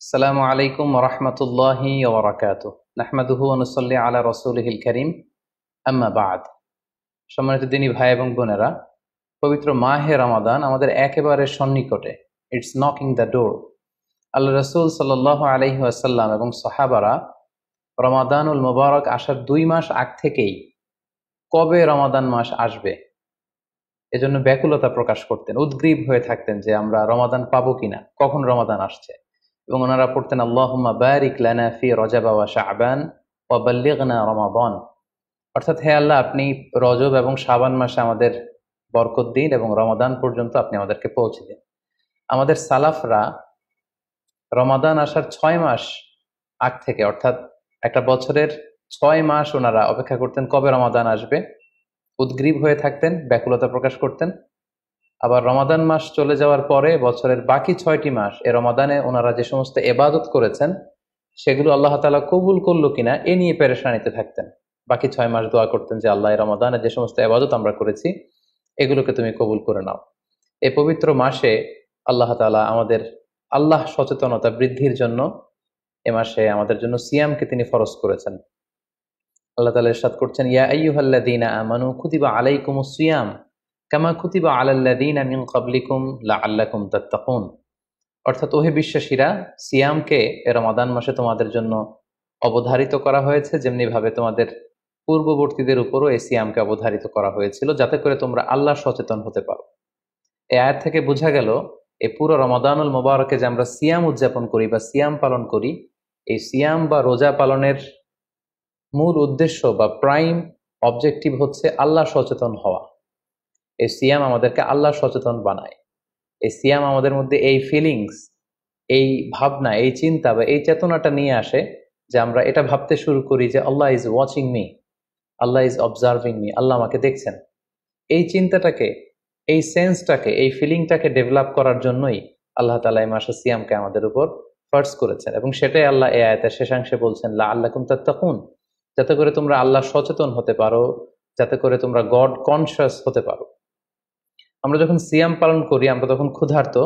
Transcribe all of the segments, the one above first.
আসসালামু আলাইকুম ওয়া রাহমাতুল্লাহি ওয়া বারাকাতুহু। নাহমাদুহু ওয়া নুসাল্লি আলা রাসূলিহিল কারীম। আম্মা বা'দ। সম্মানিত দিনী ভাই এবং বোনেরা, পবিত্র মাহে রমাদান আমাদের একেবারে সন্নিকটে। It's knocking the door. Allah রাসূল সাল্লাল্লাহু আলাইহি ওয়াসাল্লাম এবং সাহাবারা রমাদানুল মুবারক আসার ২ মাস আগ থেকেই কবে রমাদান মাস আসবে এজন্য ব্যাকুলতা প্রকাশ করতেন, উদ্গ্রীব হয়ে থাকতেন যে আমরা রমাদান পাবো কিনা, কখন রমাদান আসছে। এবং ওনারা পড়তেন আল্লাহুম্মা বারিক লানা ফি রজব ওয়া শাবান ওয়া বাল্লিগনা রমাদান। অর্থাৎ হে আল্লাহ, আপনি রজব এবং শাবান মাসে আমাদের বরকত দিন এবং রমাদান পর্যন্ত আপনি আমাদেরকে পৌঁছে দিন। আমাদের সালাফরা রমাদান আসার ৬ মাস আগ থেকে, অর্থাৎ একটা বছরের ৬ মাস ওনারা অপেক্ষা করতেন কবে রমাদান আসবে, উদ্গ্রীব হয়ে থাকতেন, ব্যাকুলতা প্রকাশ করতেন। আবার রমাদান মাস চলে যাওয়ার পরে বছরের বাকি ৬টি মাস এ রমাদানে ওনারা যে সমস্ত এবাদত করেছেন সেগুলো আল্লাহ তাআলা কবুল করলো কিনা এ নিয়ে পেরেশানিতে থাকতেন। বাকি ৬ মাস দোয়া করতেন যে আল্লাহ, এই রমাদানে যে সমস্ত এবাদত আমরা করেছি এগুলোকে তুমি কবুল করে নাও। এই পবিত্র মাসে আল্লাহ তাআলা আমাদের আল্লাহ সচেতনতা বৃদ্ধির জন্য এ মাসে আমাদের জন্য সিয়ামকে তিনি ফরজ করেছেন। আল্লাহ তাআলা ইরশাদ করছেন, ইয়া আইয়ুহাল্লাযীনা আমানু কুতিবা আলাইকুমুস সিয়াম কামা কুতিবা আলাল্লাযীনা মিন ক্বাবলিকুম লাআল্লাকুম তাত্তাকুন। অর্থাৎ ওহে বিশ্বাসীরা, সিয়ামকে এ রমাদান মাসে তোমাদের জন্য অবধারিত করা হয়েছে, যেমনি ভাবে তোমাদের পূর্ববর্তীদের উপরও এই সিয়ামকে অবধারিত করা হয়েছিল, যাতে করে তোমরা আল্লাহ সচেতন হতে পারো। এই আয়াত থেকে বোঝা গেল এই পুরো রমাদানুল মুবারকে যে আমরা সিয়াম উদযাপন করি বা সিয়াম পালন করি, এই সিয়াম বা রোজা পালনের মূল উদ্দেশ্য বা প্রাইম অবজেক্টিভ হচ্ছে আল্লাহ সচেতন হওয়া। এই সিয়াম আমাদেরকে আল্লাহ সচেতন বানায়। এই সিয়াম আমাদের মধ্যে এই ফিলিংস, এই ভাবনা, এই চিন্তা বা এই চেতনাটা নিয়ে আসে যে আমরা এটা ভাবতে শুরু করি যে Allah is watching me, Allah is observing me, Allah আমাকে দেখছেন। এই চিন্তাটাকে, এই সেন্সটাকে, এই ফিলিংটাকে ডেভেলপ করার জন্যই আল্লাহ তাআলা এই মাসে সিয়ামকে আমাদের উপর ফার্জ করেছেন, এবং সেটাই আল্লাহ এই আয়াতের শেষাংশে বলছেন লাআল্লাকুম তাত্তাকুন, যাতে করে তোমরা আল্লাহ সচেতন হতে পারো, যাতে করে তোমরা গড কনসিয়াস হতে পারো। আমরা যখন সিয়াম পালন করি আমরা তখন ক্ষুধার্ত,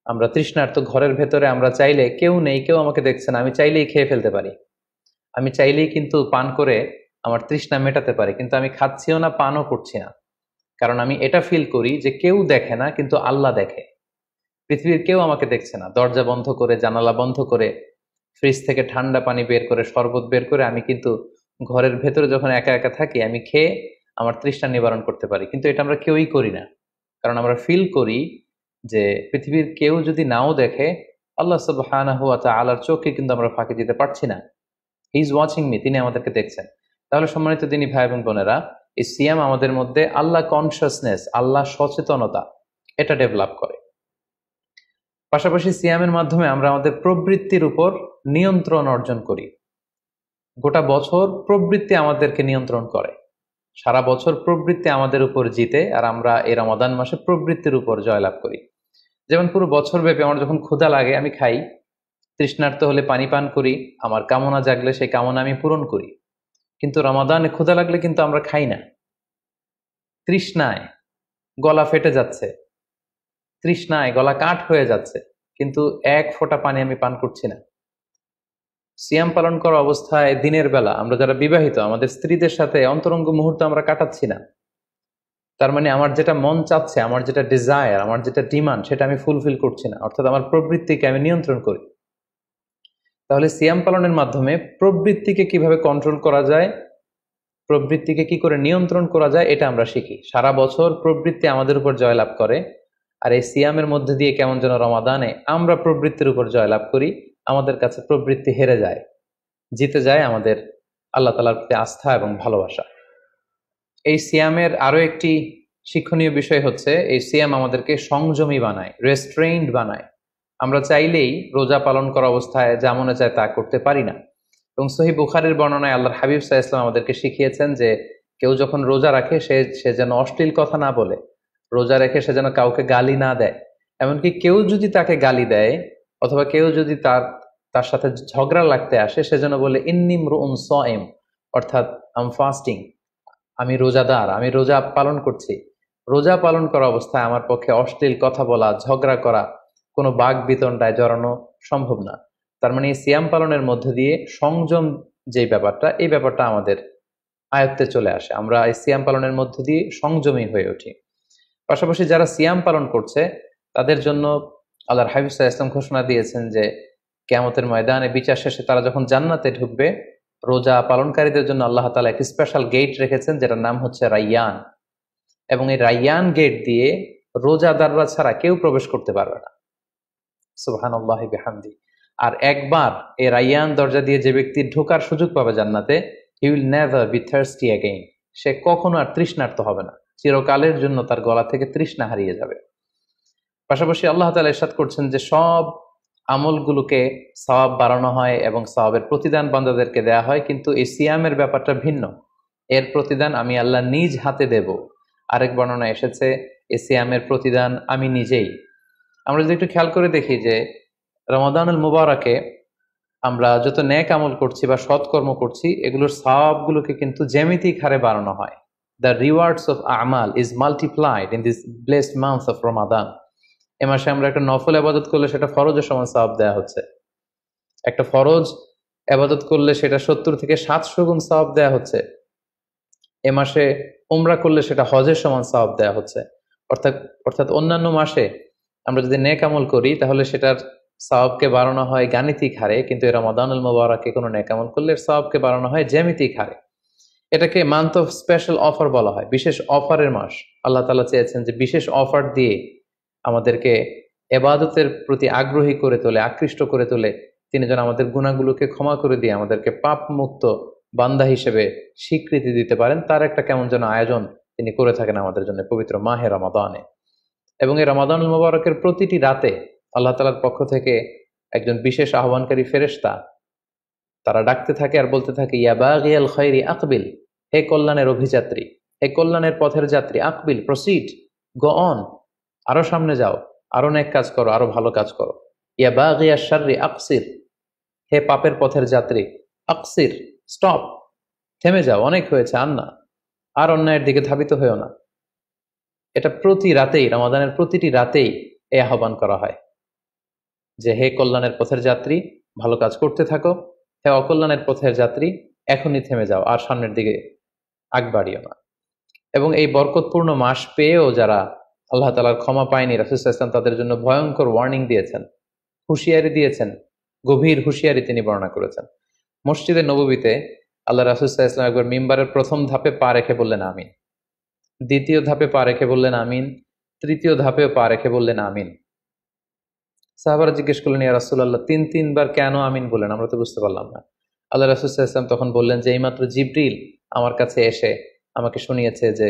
আমরা তৃষ্ণার্ত, ঘরের ভেতরে আমরা চাইলে কেউ নেই, কেউ আমাকে দেখছে না, আমি চাইলেই খেয়ে ফেলতে পারি, আমি চাইলেই কিন্তু পান করে আমার তৃষ্ণা মেটাতে পারি, কিন্তু আমি খাচ্ছিও না, পানও করছি না। কারণ আমি এটা ফিল করি যে কেউ দেখে না কিন্তু আল্লাহ দেখে। পৃথিবীর কেউ আমাকে দেখছে না, দরজা বন্ধ করে, জানালা বন্ধ করে, ফ্রিজ থেকে ঠান্ডা পানি বের করে, শরবত বের করে আমি কিন্তু ঘরের ভেতরে যখন একা একা থাকি আমি খেয়ে আমার তৃষ্ণা নিবারণ করতে পারি। কিন্তু এটা আমরা কেউই করি না, কারণ আমরা ফিল করি যে পৃথিবীর কেউ যদি নাও দেখে, আল্লাহ সুবহানাহু ওয়া তাআলার চোখে কিন্তু আমরা ফাঁকি দিতে পারছি না। হি ইজ ওয়াচিং মি, তিনি আমাদেরকে দেখছেন। তাহলে সম্মানিত দিনী ভাই এবং বোনেরা, এই সিয়াম আমাদের মধ্যে আল্লাহ কনসিয়াসনেস, আল্লাহ সচেতনতা এটা ডেভেলপ করে। পাশাপাশি সিয়ামের মাধ্যমে আমরা আমাদের প্রবৃত্তির উপর নিয়ন্ত্রণ অর্জন করি। গোটা বছর প্রবৃত্তি আমাদেরকে নিয়ন্ত্রণ করে, সারা বছর প্রবৃত্তি আমাদের উপর জিতে, আর আমরা এই রমাদান মাসে প্রবৃত্তির উপর জয়লাভ করি। যেমন পুরো বছর ব্যাপী আমার যখন ক্ষুধা লাগে আমি খাই, তৃষ্ণার্ত হলে পানি পান করি, আমার কামনা জাগলে সেই কামনা আমি পূরণ করি। কিন্তু রমাদানে ক্ষুধা লাগলে কিন্তু আমরা খাই না। তৃষ্ণায় গলা ফেটে যাচ্ছে, তৃষ্ণায় গলা কাঠ হয়ে যাচ্ছে, কিন্তু এক ফোঁটা পানি আমি পান করছি না। সিয়াম পালন করা অবস্থায় দিনের বেলা আমরা যারা বিবাহিত, আমাদের স্ত্রীদের সাথে অন্তরঙ্গ মুহূর্ত আমরা কাটাচ্ছি না। তার মানে আমার যেটা মন চাচ্ছে, আমার যেটা ডিজায়ার, আমার যেটা ডিমান্ড, সেটা আমি ফুলফিল করছি না, অর্থাৎ আমার প্রবৃত্তিকে আমি নিয়ন্ত্রণ করি। তাহলে সিয়াম পালনের মাধ্যমে প্রবৃত্তিকে কিভাবে কন্ট্রোল করা যায়, প্রবৃত্তিকে কি করে নিয়ন্ত্রণ করা যায়, এটা আমরা শিখি। সারা বছর প্রবৃত্তি আমাদের উপর জয়লাভ করে, আর এই সিয়ামের মধ্যে দিয়ে কেমন যেন রমাদানে আমরা প্রবৃত্তির উপর জয়লাভ করি, আমাদের কাছে প্রবৃত্তি হেরে যায়, জিতে যায় আমাদের আল্লাহ তাআলার প্রতি আস্থা এবং ভালোবাসা। এই সিয়ামের আরো একটি শিক্ষণীয় বিষয় হচ্ছে, এই সিয়াম আমাদেরকে সংযমী বানায়, রেস্ট্রেইনড বানায়। আমরা চাইলেই রোজা পালন করা অবস্থায় যা মনে চায় তা করতে পারি না। এবং সহিহ বুখারীর বর্ণনায় আল্লাহর হাবিব সাল্লাল্লাহু আলাইহি ওয়াসাল্লাম আমাদেরকে শিখিয়েছেন যে কেউ যখন রোজা রাখে সে যেন অশ্লীল কথা না বলে, রোজা রেখে সে যেন কাউকে গালি না দেয়। এমনকি কেউ যদি তাকে গালি দেয় অথবা কেউ যদি তার সাথে ঝগড়া লাগতে আসে, সে যেন বলে ইন্নী ইমরুউন সাইম, অর্থাৎ আই এম ফাস্টিং, আমি রোজাদার, আমি রোজা পালন করছি। রোজা পালন করা অবস্থায় আমার পক্ষে অশ্লীল কথা বলা, ঝগড়া করা, কোনো বাক বিতণ্ডায় জড়ানো সম্ভব না। তার মানে এই সিয়াম পালনের মধ্যে দিয়ে সংযম যে ব্যাপারটা, এই ব্যাপারটা আমাদের আয়ত্তে চলে আসে, আমরা এই সিয়াম পালনের মধ্যে দিয়ে সংযমী হয়ে উঠি। পাশাপাশি যারা সিয়াম পালন করছে তাদের জন্য আল্লাহর হাবিব সাল্লাল্লাহু আলাইহি ওয়াসাল্লাম ঘোষণা দিয়েছেন যে কিয়ামতের ময়দানে বিচার শেষে তারা যখন জান্নাতে ঢুকবে, রোজা পালনকারীদের জন্য আল্লাহ তাআলা একটি স্পেশাল গেট রেখেছেন যেটার নাম হচ্ছে রাইয়ান, এবং এই রাইয়ান গেট দিয়ে রোজাদাররা ছাড়া কেউ প্রবেশ করতে পারবে না। সুবহানাল্লাহি বিহামদি। আর একবার এই রাইয়ান দরজা দিয়ে যে ব্যক্তি ঢোকার সুযোগ পাবে জান্নাতে, he will never be thirsty again, সে কখনো আর তৃষ্ণার্ত হবে না, চিরকালের জন্য তার গলা থেকে তৃষ্ণা হারিয়ে যাবে। পাশাপাশি আল্লাহ তাআলা ইরশাদ করছেন যে সব আমলগুলোকে সওয়াব বাড়ানো হয় এবং সওয়াবের প্রতিদান বান্দাদেরকে দেয়া হয়, কিন্তু এই সিয়ামের ব্যাপারটা ভিন্ন। এর প্রতিদান আমি আল্লাহ নিজ হাতে দেব। আরেক বর্ণনা এসেছে এই সিয়ামের প্রতিদান আমি নিজেই। আমরা যদি একটু খেয়াল করে দেখি যে রমাদানুল মুবারাকে আমরা যত নেক আমল করছি বা সৎকর্ম করছি, এগুলোর সওয়াবগুলোকে কিন্তু জ্যামিতিক হারে বাড়ানো হয়। দ্য রিওয়ার্ডস অফ আমাল is multiplied in this blessed month of Ramadan. এ মাসে আমরা একটা নফল আবাদত করলে সেটা ফরজের সমান সওয়াব দেওয়া হচ্ছে। একটা ফরজ আবাদত করলে সেটা 70 থেকে 700 গুণ সওয়াব দেওয়া হচ্ছে। এ মাসে উমরা করলে সেটা হজের সমান সওয়াব দেওয়া হচ্ছে। অর্থাৎ অর্থাৎ অন্যান্য মাসে আমরা যদি নেক আমল করি তাহলে সেটার সওয়াবকে বাড়ানো হয় গাণিতিক হারে, কিন্তু এই রমাদানুল মুবারাকে কোনো নেক আমল করলে এর সওয়াবকে বাড়ানো হয় জ্যামিতিক হারে। এটাকে মান্থ অফ স্পেশাল অফার বলা হয়, বিশেষ অফারের মাস। আল্লাহ তাআলা চেয়েছেন যে বিশেষ অফার দিয়ে আমাদেরকে ইবাদতের প্রতি আগ্রহী করে তোলে, আকৃষ্ট করে তোলে। তিনি যেন আমাদের গুনাহগুলোকে ক্ষমা করে দিয়ে আমাদেরকে পাপ মুক্ত বান্দা হিসেবে স্বীকৃতি দিতে পারেন, তার একটা কেমন যেন আয়োজন তিনি করে থাকেন আমাদের জন্য পবিত্র মাহে রমাদানে। এবং এই রমাদানুল মুবারকের প্রতিটি রাতে আল্লাহ তাআলার পক্ষ থেকে একজন বিশেষ আহ্বানকারী ফেরেশতা তারা ডাকতে থাকে আর বলতে থাকে, ইয়া বাগিয়াল খায়রি আকবিল, হে কল্যাণের অভিযাত্রী, হে কল্যাণের পথের যাত্রী, আকবিল প্রসিড, গো অন, আরো সামনে যাও, আরো নেক কাজ করো, আরো ভালো কাজ করো। ইয়া বাগিয়াশ শাররি আকসির, হে পাপের পথের যাত্রী, আকসির স্টপ, থেমে যাও, অনেক হয়েছে, আর না, আর অন্যায়ের দিকে ধাবিত হয়েও না। এটা প্রতি রাতেই, রমাদানের প্রতিটি রাতেই এই আহ্বান করা হয় যে হে কল্যাণের পথের যাত্রী, ভালো কাজ করতে থাকো, হে অকল্যাণের পথের যাত্রী, এখনই থেমে যাও, আর সামনের দিকে আগ বাড়িও না। এবং এই বরকতপূর্ণ মাস পেয়েও যারা আল্লাহ তাআলার ক্ষমা পায়নি, রাসূল সাল্লাল্লাহু আলাইহি ওয়াসাল্লাম তাদের জন্য ভয়ঙ্কর ওয়ার্নিং দিয়েছেন, হুঁশিয়ারি দিয়েছেন, গভীর হুঁশিয়ারি তিনি বর্ণনা করেছেন। মসজিদে নববীতে আল্লাহ রাসূল সাল্লাল্লাহু আলাইহি ওয়াসাল্লাম একবার মিম্বারের প্রথম ধাপে পা রেখে বললেন আমিন, দ্বিতীয় ধাপে পা রেখে বললেন আমিন, তৃতীয় ধাপেও পা রেখে বললেন আমিন। সাহাবারা জিজ্ঞেস করলেন, ইয়া রাসূলুল্লাহ, তিনবার কেন আমিন বললেন? আমরা তো বুঝতে পারলাম না। আল্লাহ রাসূল সাল্লাল্লাহু আলাইহি ওয়াসাল্লাম তখন বললেন যে এইমাত্র জিবরিল আমার কাছে এসে আমাকে শুনিয়েছে যে